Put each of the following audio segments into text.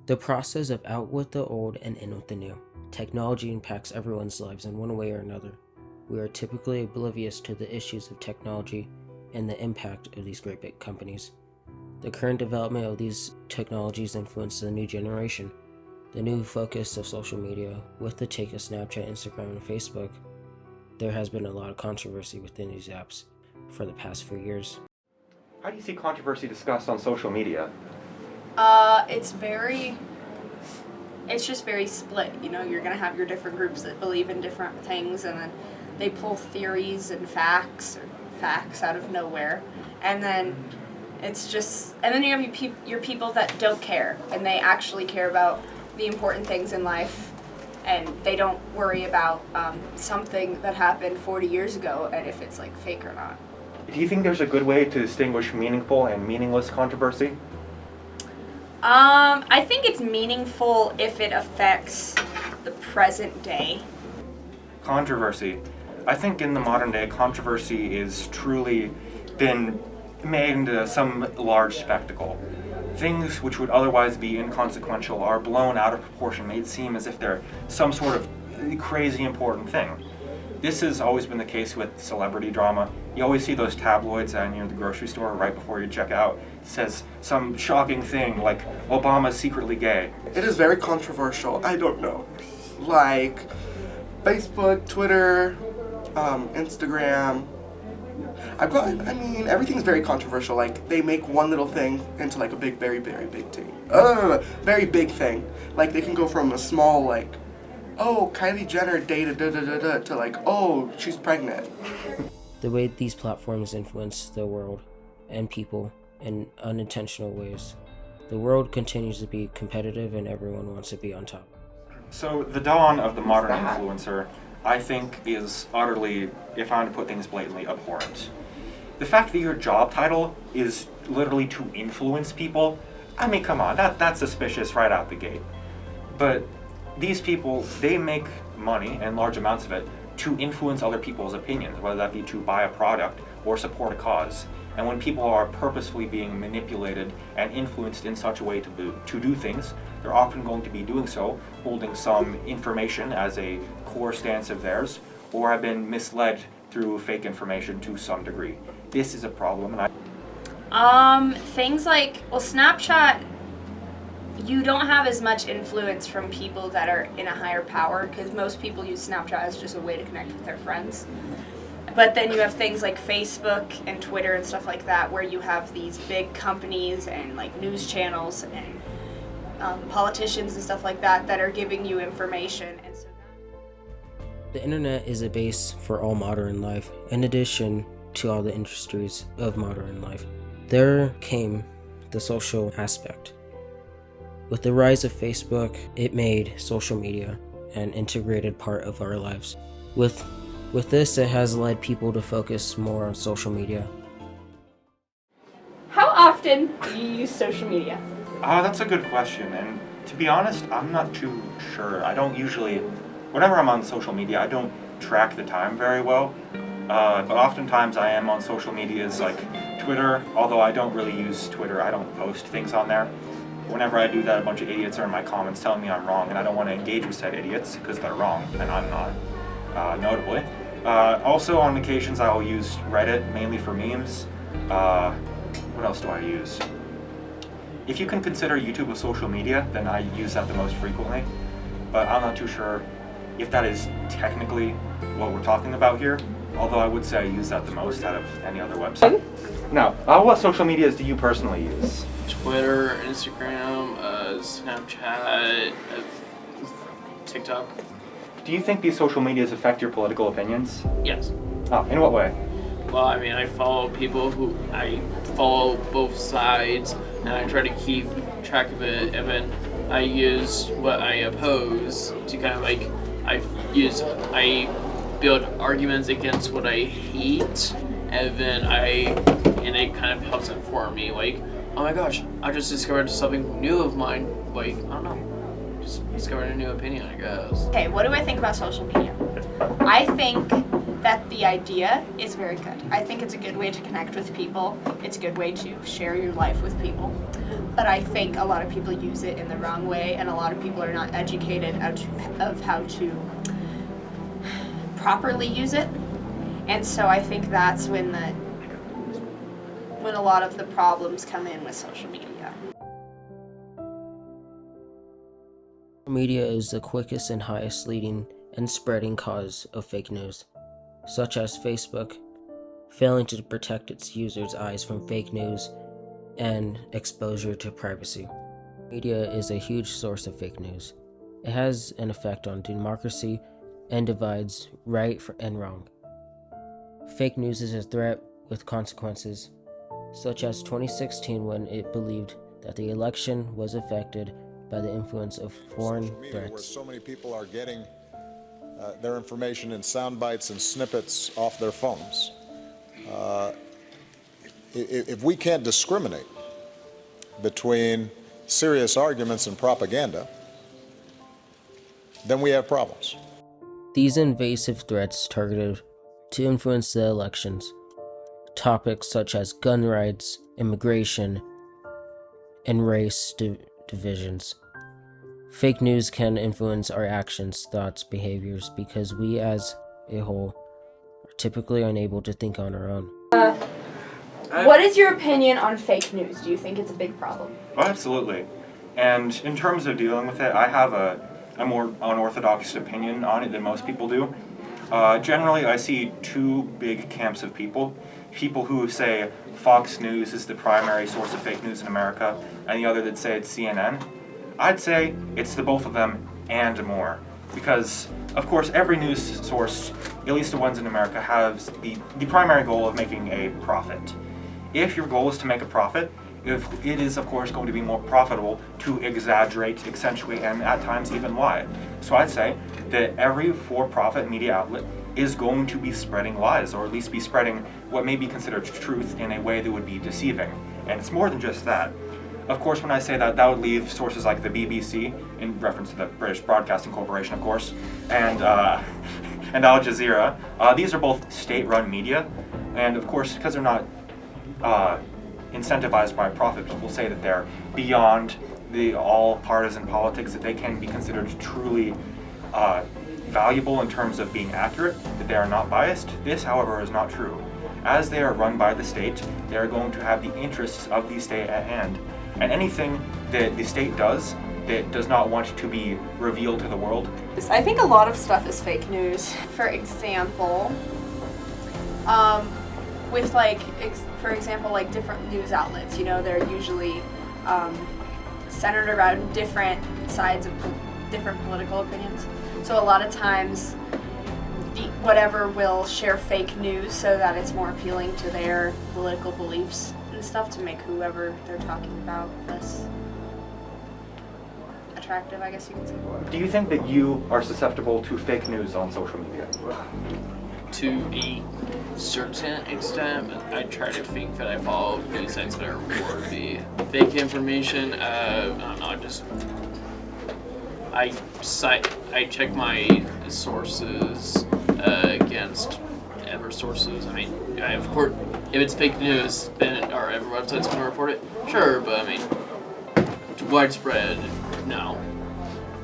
The process of out with the old and in with the new. Technology impacts everyone's lives in one way or another. We are typically oblivious to the issues of technology and the impact of these great big companies. The current development of these technologies influences the new generation. The new focus of social media, with the take of Snapchat, Instagram, and Facebook, there has been a lot of controversy within these apps for the past few years. How do you see controversy discussed on social media? It's just very split. You know, you're going to have your different groups that believe in different things, and then they pull theories and facts out of nowhere. And then you have your people that don't care, and they actually care about the important things in life, and they don't worry about something that happened 40 years ago and if it's like fake or not. Do you think there's a good way to distinguish meaningful and meaningless controversy? I think it's meaningful if it affects the present day. Controversy. I think in the modern day, controversy is truly been made into some large spectacle. Things which would otherwise be inconsequential are blown out of proportion, made seem as if they're some sort of crazy important thing. This has always been the case with celebrity drama. You always see those tabloids near the grocery store right before you check out. It says some shocking thing like Obama's secretly gay. It is very controversial. I don't know. Like Facebook, Twitter, Instagram. Everything's very controversial. Like, they make one little thing into like a big, very, very big thing. Very big thing. Like, they can go from a small, like, oh, Kylie Jenner dated da-da-da-da-da to like, oh, she's pregnant. The way these platforms influence the world and people in unintentional ways. The world continues to be competitive and everyone wants to be on top. So the dawn of the modern influencer, I think, is utterly, if I want to put things blatantly, abhorrent. The fact that your job title is literally to influence people, I mean, come on, that's suspicious right out the gate. But these people, they make money, and large amounts of it, to influence other people's opinions, whether that be to buy a product or support a cause. And when people are purposefully being manipulated and influenced in such a way to do things, they're often going to be doing so, holding some information as a core stance of theirs, or have been misled through fake information to some degree. This is a problem, and Things like, Snapchat, you don't have as much influence from people that are in a higher power, because most people use Snapchat as just a way to connect with their friends. But then you have things like Facebook and Twitter and stuff like that, where you have these big companies and like news channels and politicians and stuff like that that are giving you information. And so The internet is a base for all modern life, in addition to all the industries of modern life. There came the social aspect. With the rise of Facebook, it made social media an integrated part of our lives. With this, it has led people to focus more on social media. how often do you use social media? that's a good question, and to be honest, I'm not too sure. I don't usually, whenever I'm on social media, I don't track the time very well, but oftentimes I am on social medias like Twitter, although I don't really use Twitter. I don't post things on there. Whenever I do that, a bunch of idiots are in my comments telling me I'm wrong, and I don't want to engage with said idiots because they're wrong, and I'm not, notably. Also, on occasions, I will use Reddit, mainly for memes. What else do I use? If you can consider YouTube a social media, then I use that the most frequently, but I'm not too sure if that is technically what we're talking about here, although I would say I use that the most out of any other website. Now, what social medias do you personally use? Twitter, Instagram, Snapchat, TikTok. Do you think these social medias affect your political opinions? Yes. Oh, in what way? Well, I follow people who I follow both sides, and I try to keep track of it, and then I use what I oppose to kind of like, I build arguments against what I hate, and then it kind of helps inform me, like, oh my gosh, I just discovered something new of mine, like, I don't know, just discovered a new opinion, I guess. Okay, what do I think about social media? I think that the idea is very good. I think it's a good way to connect with people. It's a good way to share your life with people. But I think a lot of people use it in the wrong way, and a lot of people are not educated of how to properly use it. And so I think that's when a lot of the problems come in with social media. Media is the quickest and highest leading and spreading cause of fake news, such as Facebook failing to protect its users' eyes from fake news and exposure to privacy. Media is a huge source of fake news. It has an effect on democracy and divides right and wrong. Fake news is a threat with consequences, such as 2016 when it believed that the election was affected by the influence of foreign media, threats. where so many people are getting their information in sound bites and snippets off their phones. If we can't discriminate between serious arguments and propaganda, then we have problems. These invasive threats targeted to influence the elections. Topics such as gun rights, immigration, and race divisions. Fake news can influence our actions, thoughts, behaviors because we as a whole are typically unable to think on our own. What is your opinion on fake news? Do you think it's a big problem? Oh, absolutely. And in terms of dealing with it, I have a more unorthodox opinion on it than most people do. Generally, I see two big camps of people. People who say Fox News is the primary source of fake news in America, and the other that say it's CNN. I'd say it's the both of them and more. Because, of course, every news source, at least the ones in America, has the primary goal of making a profit. If your goal is to make a profit, if it is, of course, going to be more profitable to exaggerate, accentuate, and at times even lie. So I'd say that every for-profit media outlet is going to be spreading lies, or at least be spreading what may be considered truth in a way that would be deceiving. And it's more than just that. Of course, when I say that, that would leave sources like the BBC, in reference to the British Broadcasting Corporation, of course, and Al Jazeera. These are both state-run media, and of course, because they're not incentivized by profit, people say that they're beyond the all-partisan politics, that they can be considered truly valuable in terms of being accurate, that they are not biased. This, however, is not true. As they are run by the state, they are going to have the interests of the state at hand. And anything that the state does that does not want to be revealed to the world. I think a lot of stuff is fake news. For example, with for example, different news outlets, they're usually centered around different sides of different political opinions. So a lot of times, whatever will share fake news so that it's more appealing to their political beliefs and stuff to make whoever they're talking about less attractive, I guess you could say. Do you think that you are susceptible to fake news on social media? To a certain extent, I try to think that I follow news sites that are worthy. Fake information, I don't know, I check my sources against other sources. I mean, of course, if it's fake news, then are every website's going to report it? Sure, but I mean, widespread, no.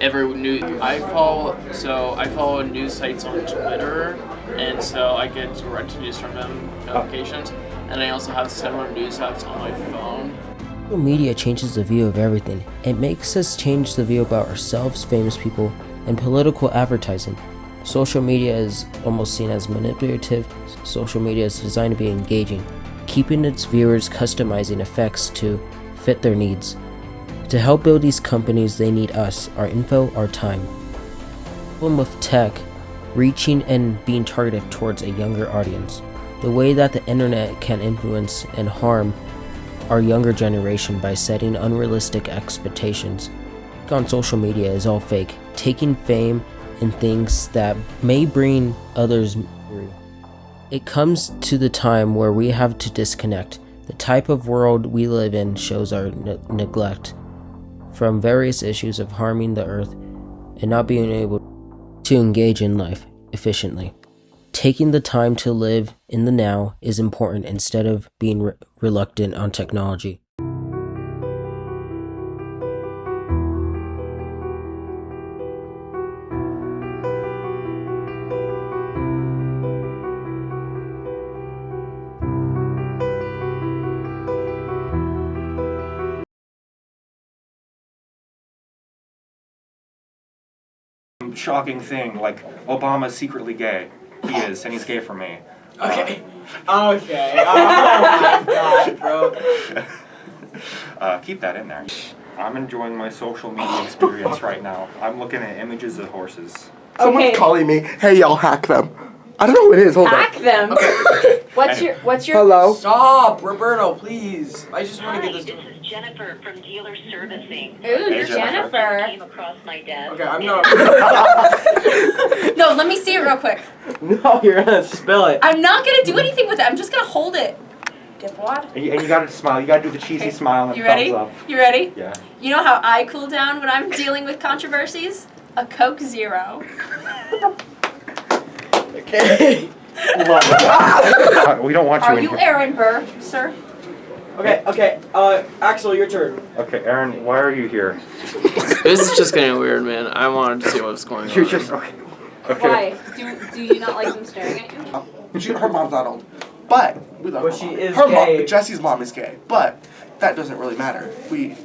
I follow news sites on Twitter, and so I get direct news from them, notifications, and I also have several news apps on my phone. Social media changes the view of everything. It makes us change the view about ourselves, famous people, and political advertising. Social media is almost seen as manipulative. Social media is designed to be engaging, keeping its viewers customizing effects to fit their needs. To help build these companies, they need us, our info, our time. The problem with tech, reaching and being targeted towards a younger audience. The way that the internet can influence and harm our younger generation by setting unrealistic expectations. On social media is all fake, taking fame in things that may bring others through. It comes to the time where we have to disconnect. The type of world we live in shows our neglect from various issues of harming the earth and not being able to engage in life efficiently. taking the time to live in the now is important instead of being reluctant on technology. Shocking thing, like Obama's secretly gay. He is, and he's gay for me. Okay. Okay. Oh my god, bro. Keep that in there. I'm enjoying my social media experience right now. I'm looking at images of horses. Someone's Okay. calling me. Hey, y'all, hack them. I don't know who it is. Hold Hack on. them. What's your Hello. Stop, Roberto, please. I just want to get this This done. is Jennifer from Dealer Servicing. Ooh, Hey, Jennifer. Came across my desk. Okay, I'm not. No, let me see it real quick. No, you're gonna spill it. I'm not gonna do anything with it. I'm just gonna hold it. Dipwad. And you gotta smile. You gotta do the cheesy smile and You ready? thumbs up. You ready? Yeah. You know how I cool down when I'm dealing with controversies? A Coke Zero. Okay. We don't want you Are in you here. Aaron Burr, sir? Okay. Axel, your turn. Okay, Aaron, why are you here? This is just getting weird, man. I wanted to see what's going on. You're just okay. Okay. Why? Do you not like them staring at you? Her mom's not old, but we love But her she mom. is her gay. Mom, Jesse's mom is gay, but that doesn't really matter. We